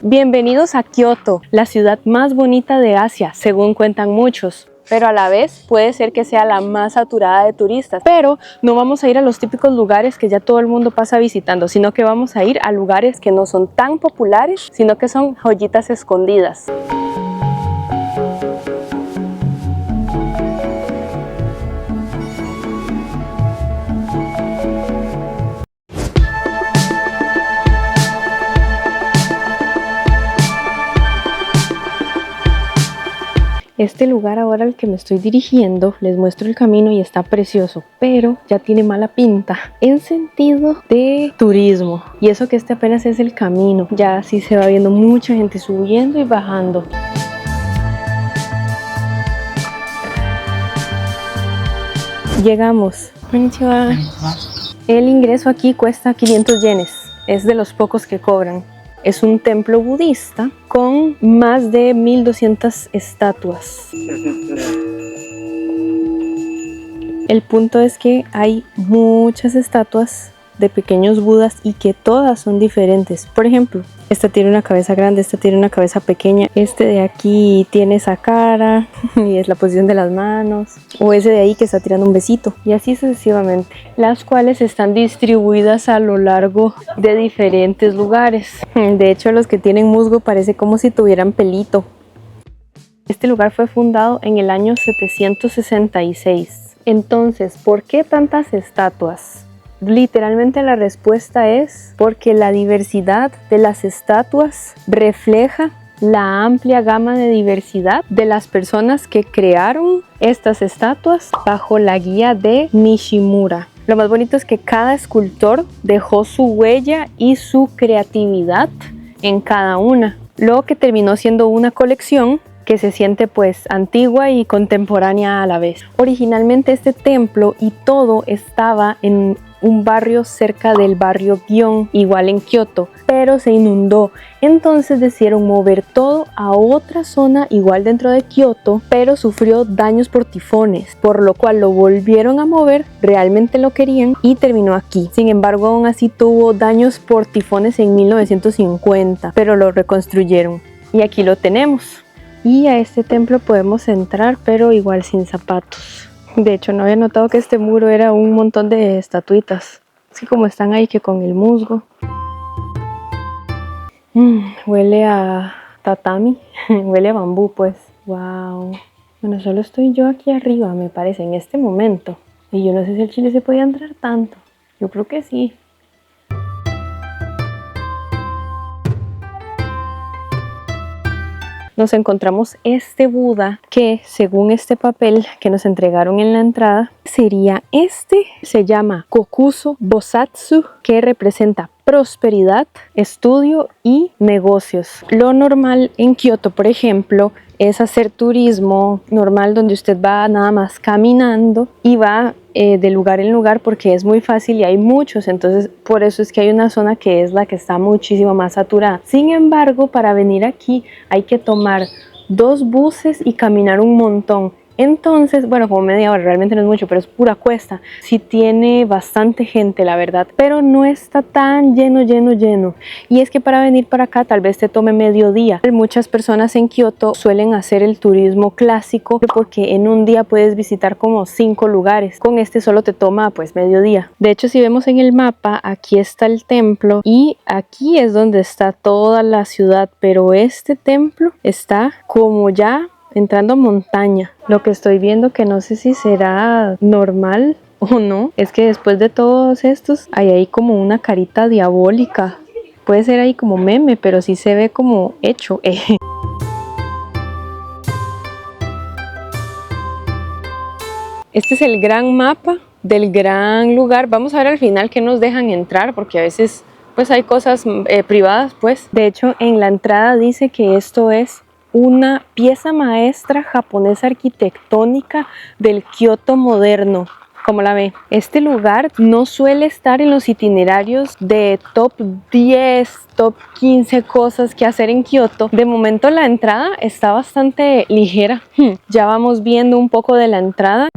Bienvenidos a Kioto, la ciudad más bonita de Asia, según cuentan muchos. Pero a la vez puede ser que sea la más saturada de turistas. Pero no vamos a ir a los típicos lugares que ya todo el mundo pasa visitando, sino que vamos a ir a lugares que no son tan populares, sino que son joyitas escondidas. Este lugar ahora al que me estoy dirigiendo, les muestro el camino y está precioso, pero ya tiene mala pinta en sentido de turismo. Y eso que este apenas es el camino, ya sí se va viendo mucha gente subiendo y bajando. Llegamos. Konnichiwa. El ingreso aquí cuesta 500 yenes, es de los pocos que cobran. Es un templo budista con más de 1200 estatuas. El punto es que hay muchas estatuas de pequeños budas y que todas son diferentes. Por ejemplo, esta tiene una cabeza grande, esta tiene una cabeza pequeña, este de aquí tiene esa cara y es la posición de las manos, o ese de ahí que está tirando un besito, y así sucesivamente, las cuales están distribuidas a lo largo de diferentes lugares. De hecho, los que tienen musgo parece como si tuvieran pelito. Este lugar fue fundado en el año 766. Entonces, ¿por qué tantas estatuas? Literalmente la respuesta es porque la diversidad de las estatuas refleja la amplia gama de diversidad de las personas que crearon estas estatuas bajo la guía de Nishimura. Lo más bonito es que cada escultor dejó su huella y su creatividad en cada una, lo que terminó siendo una colección que se siente pues antigua y contemporánea a la vez. Originalmente este templo y todo estaba en un barrio cerca del barrio Gion, igual en Kioto, pero se inundó. Entonces decidieron mover todo a otra zona igual dentro de Kioto, pero sufrió daños por tifones, por lo cual lo volvieron a mover, realmente lo querían y terminó aquí. Sin embargo, aún así tuvo daños por tifones en 1950, pero lo reconstruyeron y aquí lo tenemos. Y a este templo podemos entrar, pero igual sin zapatos. De hecho, no había notado que este muro era un montón de estatuitas, así como están ahí que con el musgo. Huele a tatami, huele a bambú pues. Wow. Bueno, solo estoy yo aquí arriba, me parece, en este momento. Y yo no sé si el chile se podía entrar tanto. Yo creo que sí. Nos encontramos este Buda que, según este papel que nos entregaron en la entrada, sería este. Se llama Kokuso Bosatsu, que representa prosperidad, estudio y negocios. Lo normal en Kioto, por ejemplo, es hacer turismo normal donde usted va nada más caminando y va de lugar en lugar porque es muy fácil y hay muchos, entonces por eso es que hay una zona que es la que está muchísimo más saturada. Sin embargo, para venir aquí hay que tomar 2 buses y caminar un montón. Entonces, bueno, como media hora, realmente no es mucho, pero es pura cuesta. Sí tiene bastante gente, la verdad, pero no está tan lleno. Y es que para venir para acá tal vez te tome mediodía. Muchas personas en Kioto suelen hacer el turismo clásico porque en un día puedes visitar como 5 lugares. Con este solo te toma pues mediodía. De hecho, si vemos en el mapa, aquí está el templo y aquí es donde está toda la ciudad, pero este templo está como ya entrando a montaña. Lo que estoy viendo, que no sé si será normal o no, es que después de todos estos hay ahí como una carita diabólica. Puede ser ahí como meme, pero sí se ve como hecho. Este es el gran mapa del gran lugar. Vamos a ver al final que nos dejan entrar, porque a veces pues hay cosas privadas pues. De hecho, en la entrada dice que esto es una pieza maestra japonesa arquitectónica del Kioto moderno. ¿Cómo la ve? Este lugar no suele estar en los itinerarios de top 10, top 15 cosas que hacer en Kioto. De momento la entrada está bastante ligera. Ya vamos viendo un poco de la entrada.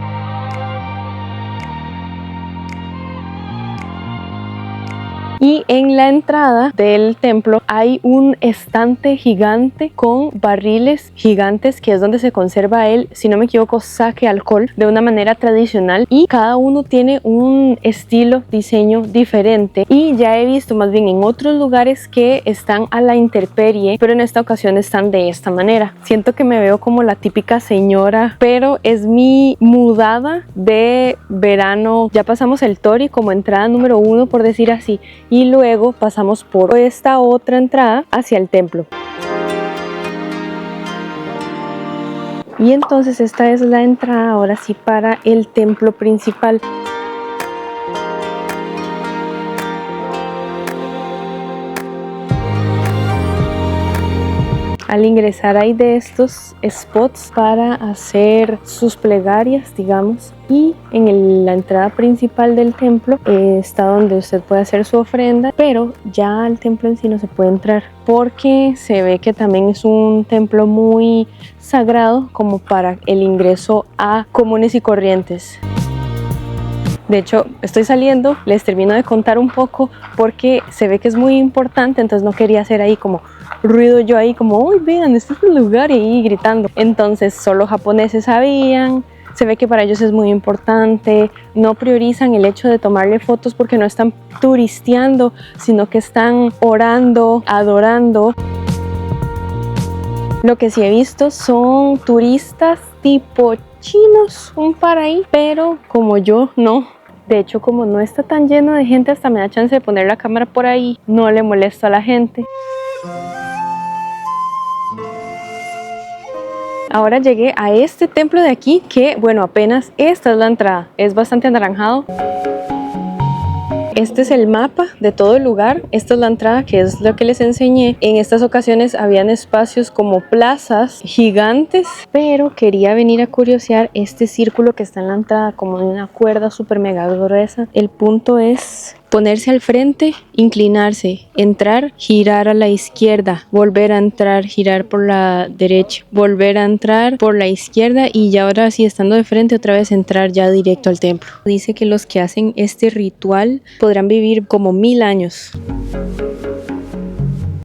Y en la entrada del templo hay un estante gigante con barriles gigantes, que es donde se conserva el, si no me equivoco, sake alcohol de una manera tradicional, y cada uno tiene un estilo, diseño diferente. Y ya he visto más bien en otros lugares que están a la intemperie, pero en esta ocasión están de esta manera. Siento que me veo como la típica señora, pero es mi mudada de verano. Ya pasamos el Tori como entrada número 1, por decir así, y luego pasamos por esta otra entrada hacia el templo. Y entonces esta es la entrada ahora sí para el templo principal. Al ingresar hay de estos spots para hacer sus plegarias, digamos, y en la entrada principal del templo está donde usted puede hacer su ofrenda, pero ya al templo en sí no se puede entrar porque se ve que también es un templo muy sagrado como para el ingreso a comunes y corrientes. De hecho, estoy saliendo, les termino de contar un poco porque se ve que es muy importante, entonces no quería hacer ahí como ruido yo ahí como, uy, vean, este es el lugar, y ahí gritando. Entonces solo japoneses sabían, se ve que para ellos es muy importante, no priorizan el hecho de tomarle fotos porque no están turisteando, sino que están orando, adorando. Lo que sí he visto son turistas tipo chinos, un par ahí, pero como yo no. De hecho, como no está tan lleno de gente, hasta me da chance de poner la cámara por ahí, no le molesto a la gente. Ahora llegué a este templo de aquí que, bueno, apenas esta es la entrada, es bastante anaranjado. Este es el mapa de todo el lugar, esta es la entrada, que es lo que les enseñé. En estas ocasiones habían espacios como plazas gigantes, pero quería venir a curiosear este círculo que está en la entrada, como de una cuerda súper mega gruesa. El punto es ponerse al frente, inclinarse, entrar, girar a la izquierda, volver a entrar, girar por la derecha, volver a entrar por la izquierda, y ya ahora sí, estando de frente, otra vez entrar ya directo al templo. Dice que los que hacen este ritual podrán vivir como 1000 años.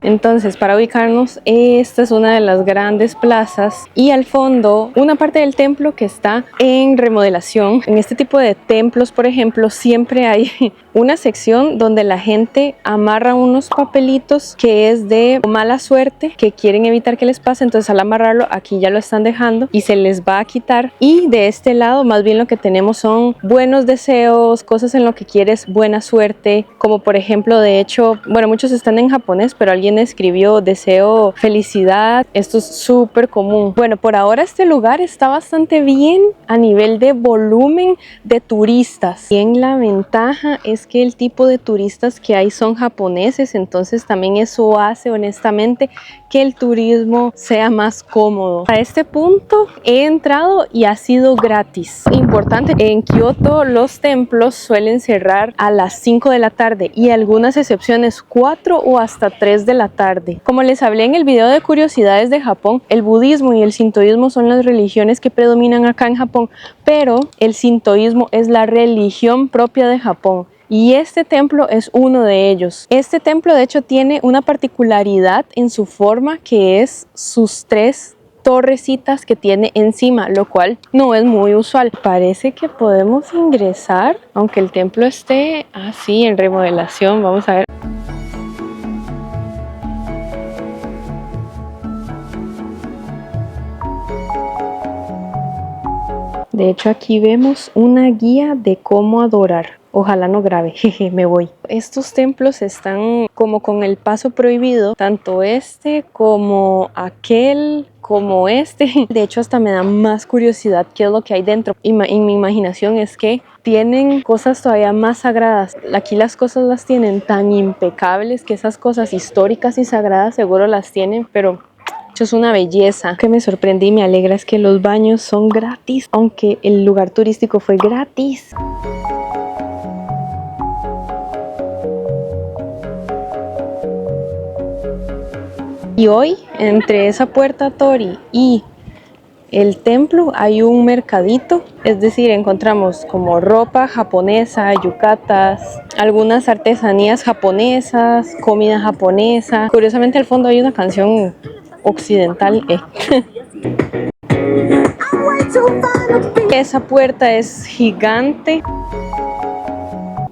Entonces, para ubicarnos, esta es una de las grandes plazas y al fondo una parte del templo que está en remodelación. En este tipo de templos, por ejemplo, siempre hay una sección donde la gente amarra unos papelitos que es de mala suerte, que quieren evitar que les pase. Entonces, al amarrarlo, aquí ya lo están dejando y se les va a quitar. Y de este lado, más bien lo que tenemos son buenos deseos, cosas en lo que quieres buena suerte, como por ejemplo, de hecho, bueno, muchos están en japonés, pero alguien escribió deseo felicidad. Esto es súper común. Bueno, por ahora este lugar está bastante bien a nivel de volumen de turistas. Y en la ventaja es que el tipo de turistas que hay son japoneses, entonces también eso hace honestamente que el turismo sea más cómodo. A este punto he entrado y ha sido gratis. Importante, en Kioto los templos suelen cerrar a las 5 de la tarde y algunas excepciones 4 o hasta 3 de la tarde. Como les hablé en el video de curiosidades de Japón, el budismo y el sintoísmo son las religiones que predominan acá en Japón, pero el sintoísmo es la religión propia de Japón. Y este templo es uno de ellos. Este templo de hecho tiene una particularidad en su forma, que es sus 3 torrecitas que tiene encima, lo cual no es muy usual. Parece que podemos ingresar, aunque el templo esté así en remodelación. Vamos a ver. De hecho, aquí vemos una guía de cómo adorar. Ojalá no grabe, jeje, me voy. Estos templos están como con el paso prohibido, tanto este como aquel, como este. De hecho, hasta me da más curiosidad qué es lo que hay dentro. En mi imaginación es que tienen cosas todavía más sagradas. Aquí las cosas las tienen tan impecables que esas cosas históricas y sagradas seguro las tienen, pero es una belleza. Lo que me sorprende y me alegra es que los baños son gratis, aunque el lugar turístico fue gratis. Y hoy, entre esa puerta Tori y el templo hay un mercadito, es decir, encontramos como ropa japonesa, yucatas, algunas artesanías japonesas, comida japonesa. Curiosamente al fondo hay una canción occidental. Esa puerta es gigante.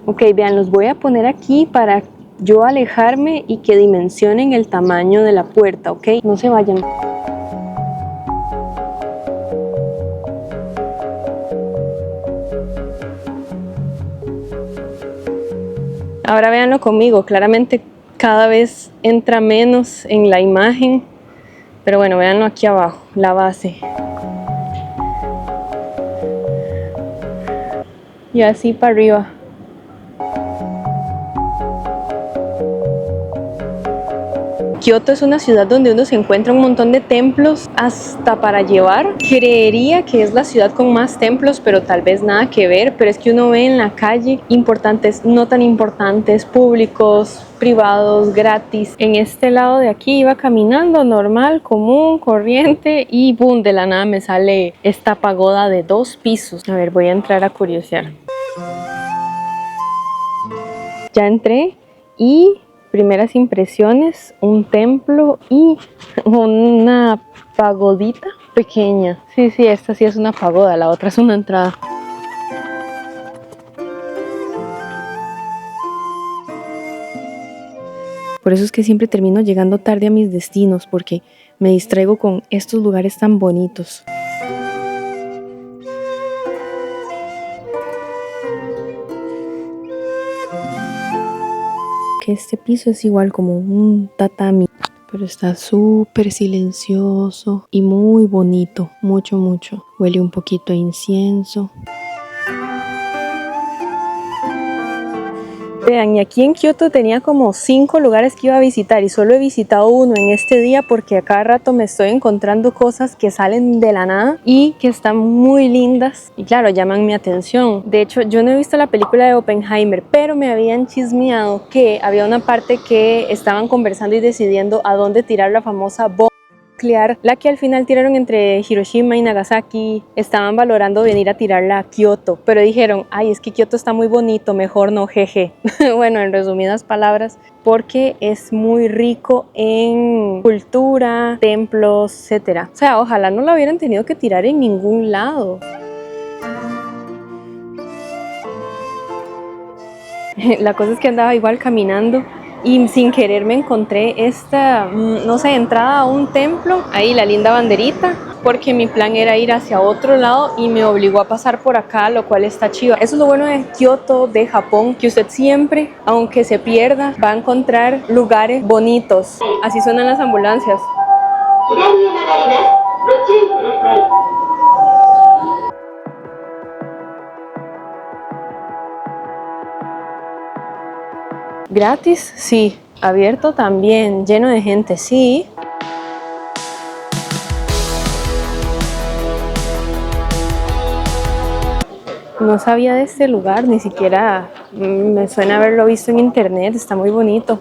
Ok, vean, los voy a poner aquí para yo alejarme y que dimensionen el tamaño de la puerta, ok. No se vayan. Ahora véanlo conmigo, claramente cada vez entra menos en la imagen, pero bueno, véanlo aquí abajo, la base. Y así para arriba. Kioto es una ciudad donde uno se encuentra un montón de templos hasta para llevar. Creería que es la ciudad con más templos, pero tal vez nada que ver. Pero es que uno ve en la calle importantes, no tan importantes, públicos, privados, gratis. En este lado de aquí iba caminando normal, común, corriente y boom, de la nada me sale esta pagoda de 2 pisos. A ver, voy a entrar a curiosear. Ya entré y primeras impresiones, un templo y una pagodita pequeña. Sí, esta sí es una pagoda, la otra es una entrada. Por eso es que siempre termino llegando tarde a mis destinos, porque me distraigo con estos lugares tan bonitos. Este piso es igual como un tatami, pero está súper silencioso y muy bonito, mucho. Huele un poquito a incienso. Vean, y aquí en Kioto tenía como 5 lugares que iba a visitar y solo he visitado uno en este día porque a cada rato me estoy encontrando cosas que salen de la nada y que están muy lindas y claro, llaman mi atención. De hecho, yo no he visto la película de Oppenheimer, pero me habían chismeado que había una parte que estaban conversando y decidiendo a dónde tirar la famosa bomba nuclear, la que al final tiraron entre Hiroshima y Nagasaki. Estaban valorando venir a tirarla a Kioto, pero dijeron, ay, es que Kioto está muy bonito, mejor no, jeje. Bueno, en resumidas palabras, porque es muy rico en cultura, templos, etcétera. O sea, ojalá no la hubieran tenido que tirar en ningún lado. La cosa es que andaba igual caminando y sin querer me encontré esta, no sé, entrada a un templo, ahí la linda banderita, porque mi plan era ir hacia otro lado y me obligó a pasar por acá, lo cual está chido. Eso es lo bueno de Kioto, de Japón, que usted siempre, aunque se pierda, va a encontrar lugares bonitos. Así suenan las ambulancias. ¿Gratis? Sí. Abierto también, lleno de gente, sí. No sabía de este lugar, ni siquiera me suena haberlo visto en internet, está muy bonito.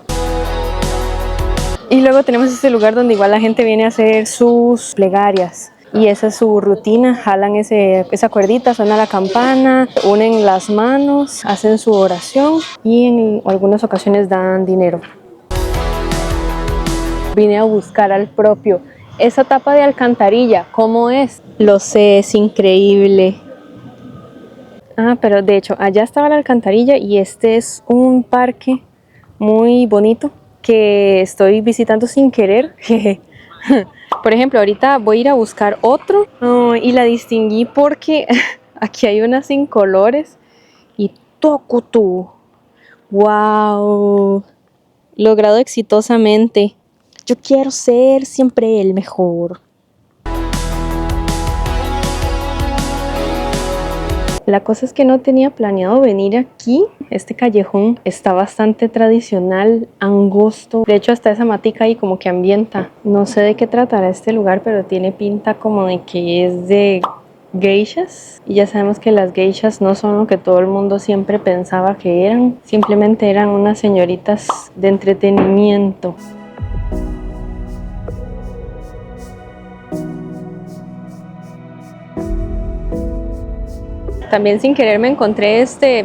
Y luego tenemos este lugar donde igual la gente viene a hacer sus plegarias. Y esa es su rutina, jalan esa cuerdita, suena la campana, unen las manos, hacen su oración y en algunas ocasiones dan dinero. Vine a buscar al propio. Esa tapa de alcantarilla, ¿cómo es? Lo sé, es increíble. Ah, pero de hecho, allá estaba la alcantarilla y este es un parque muy bonito que estoy visitando sin querer. Por ejemplo, ahorita voy a ir a buscar otro y la distinguí porque aquí hay unas sin colores y Tokutu. ¡Wow! Logrado exitosamente. Yo quiero ser siempre el mejor. La cosa es que no tenía planeado venir aquí. Este callejón está bastante tradicional, angosto. De hecho, hasta esa matica ahí como que ambienta. No sé de qué tratará este lugar, pero tiene pinta como de que es de geishas. Y ya sabemos que las geishas no son lo que todo el mundo siempre pensaba que eran. Simplemente eran unas señoritas de entretenimiento. También sin querer me encontré este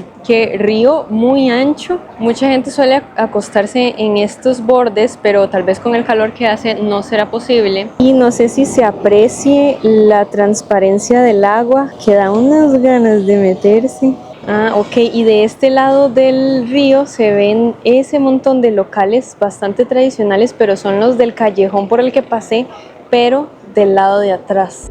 río muy ancho. Mucha gente suele acostarse en estos bordes, pero tal vez con el calor que hace no será posible. Y no sé si se aprecie la transparencia del agua, que da unas ganas de meterse. Ah, ok, y de este lado del río se ven ese montón de locales bastante tradicionales, pero son los del callejón por el que pasé, pero del lado de atrás.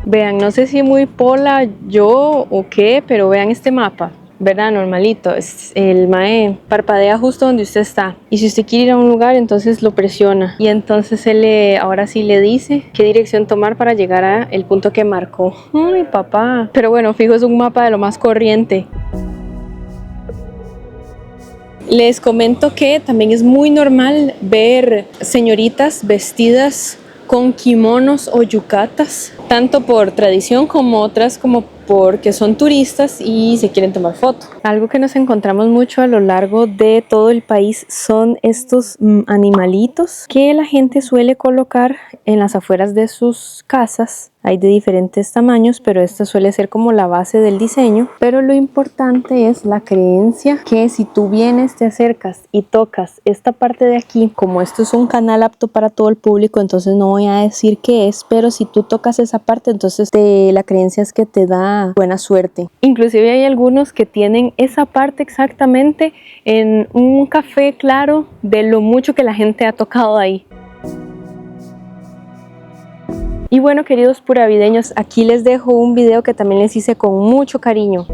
Vean, no sé si muy pola yo o qué, pero vean este mapa, ¿verdad? Normalito, el mae parpadea justo donde usted está. Y si usted quiere ir a un lugar, entonces lo presiona. Y entonces ahora sí le dice qué dirección tomar para llegar a el punto que marcó. Ay, papá. Pero bueno, fijo, es un mapa de lo más corriente. Les comento que también es muy normal ver señoritas vestidas con kimonos o yucatas, tanto por tradición como otras como porque son turistas y se quieren tomar foto. Algo que nos encontramos mucho a lo largo de todo el país son estos animalitos que la gente suele colocar en las afueras de sus casas. Hay de diferentes tamaños, pero esta suele ser como la base del diseño. Pero lo importante es la creencia que si tú vienes, te acercas y tocas esta parte de aquí, como esto es un canal apto para todo el público, entonces no voy a decir qué es, pero si tú tocas esa parte, entonces la creencia es que te da buena suerte. Inclusive hay algunos que tienen esa parte exactamente en un café claro de lo mucho que la gente ha tocado ahí. Y bueno, queridos puravideños, aquí les dejo un video que también les hice con mucho cariño.